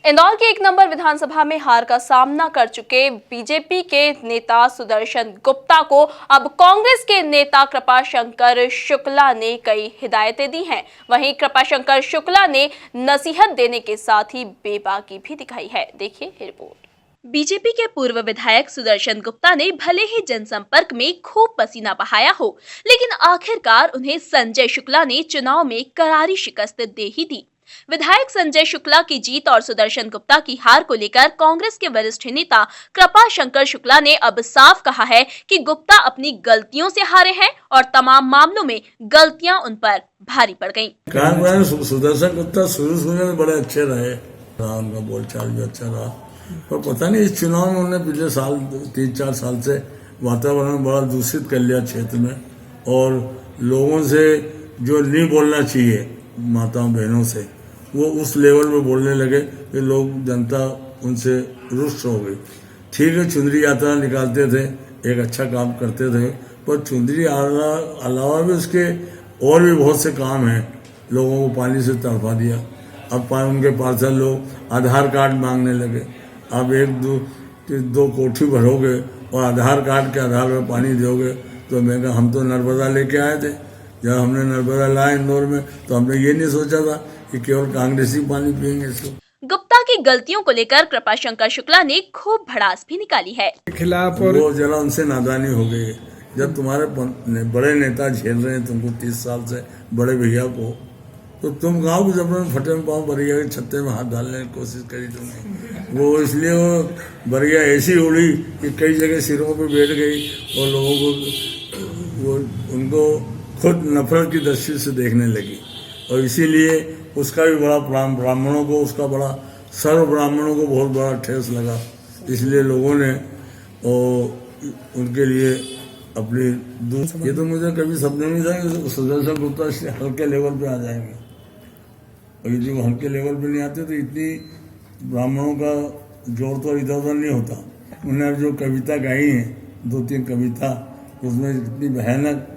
इंदौर के 1 नंबर विधानसभा में हार का सामना कर चुके बीजेपी के नेता सुदर्शन गुप्ता को अब कांग्रेस के नेता कृपाशंकर शुक्ला ने कई हिदायतें दी हैं। वहीं कृपाशंकर शुक्ला ने नसीहत देने के साथ ही बेबाकी भी दिखाई है। देखिए रिपोर्ट। बीजेपी के पूर्व विधायक सुदर्शन गुप्ता ने भले ही जनसंपर्क में खूब पसीना बहाया हो, लेकिन आखिरकार उन्हें संजय शुक्ला ने चुनाव में करारी शिकस्त दे ही दी। विधायक संजय शुक्ला की जीत और सुदर्शन गुप्ता की हार को लेकर कांग्रेस के वरिष्ठ नेता कृपाशंकर शुक्ला ने अब साफ कहा है कि गुप्ता अपनी गलतियों से हारे हैं और तमाम मामलों में गलतियां उन पर भारी पड़ गईं। सुदर्शन गुप्ता शुरू में बड़े अच्छे रहे, उनका बोलचाल भी अच्छा रहा, पर पता नहीं इस चुनाव में उन्होंने पिछले साल 3-4 साल से वातावरण बड़ा दूषित कर लिया क्षेत्र में, और लोगों से जो नहीं बोलना चाहिए माताओं बहनों से वो उस लेवल में बोलने लगे कि लोग जनता उनसे रुष्ट हो गई। ठीक है, चुंदरी यात्रा निकालते थे, एक अच्छा काम करते थे, पर चुंदरी अलावा भी उसके और भी बहुत से काम हैं। लोगों को पानी से तड़पा दिया, अब उनके पार्षद लोग आधार कार्ड मांगने लगे। अब 1-2 कोठी भरोगे और आधार कार्ड के आधार पर पानी दोगे, तो मैं कहा हम तो नर्मदा लेके आए थे। जब हमने नर्मदा लाया इंदौर में तो हमने ये नहीं सोचा था कि केवल कांग्रेसी पानी पियेंगे इसको। गुप्ता की गलतियों को लेकर कृपाशंकर शुक्ला ने खूब भड़ास भी निकाली है। खिलाफ और वो जरा उनसे नादानी हो गई है। जब तुम्हारे बड़े नेता झेल रहे हैं तुमको 30 साल से बड़े भैया को, तो तुम गाँव के जबरन फटे में पाँव बरिया के छत्ते में हाथ डालने की कोशिश करी तुमने। वो इसलिए वो बरिया ऐसी उड़ी कि कई जगह सिरों पे बैठ गई और लोगों को उनको खुद नफरत की दृष्टि से देखने लगी, और इसीलिए उसका भी बड़ा ब्राह्मणों को, उसका बड़ा सर्व ब्राह्मणों को बहुत बड़ा ठेस लगा। इसलिए लोगों ने उनके लिए अपनी ये तो मुझे कभी सपने में था कि सुदर्शन गुप्ता हल्के लेवल पे आ जाएंगे, और ये जो हल्के लेवल पे नहीं आते तो इतनी ब्राह्मणों का जोर तो इधर उधर नहीं होता। उन्होंने जो कविता गाई है 2-3 कविता, उसमें इतनी भयानक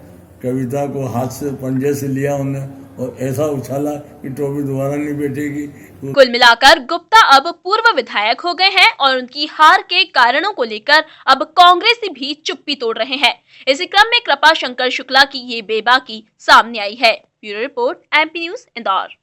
कविता को हाथ से पंजे से लिया उन्होंने और ऐसा उछाला कि ट्रॉफी दोबारा नहीं बैठेगी। कुल मिलाकर गुप्ता अब पूर्व विधायक हो गए हैं और उनकी हार के कारणों को लेकर अब कांग्रेसी भी चुप्पी तोड़ रहे हैं। इसी क्रम में कृपाशंकर शुक्ला की ये बेबाकी सामने आई है। Bureau report, MP news, Indore.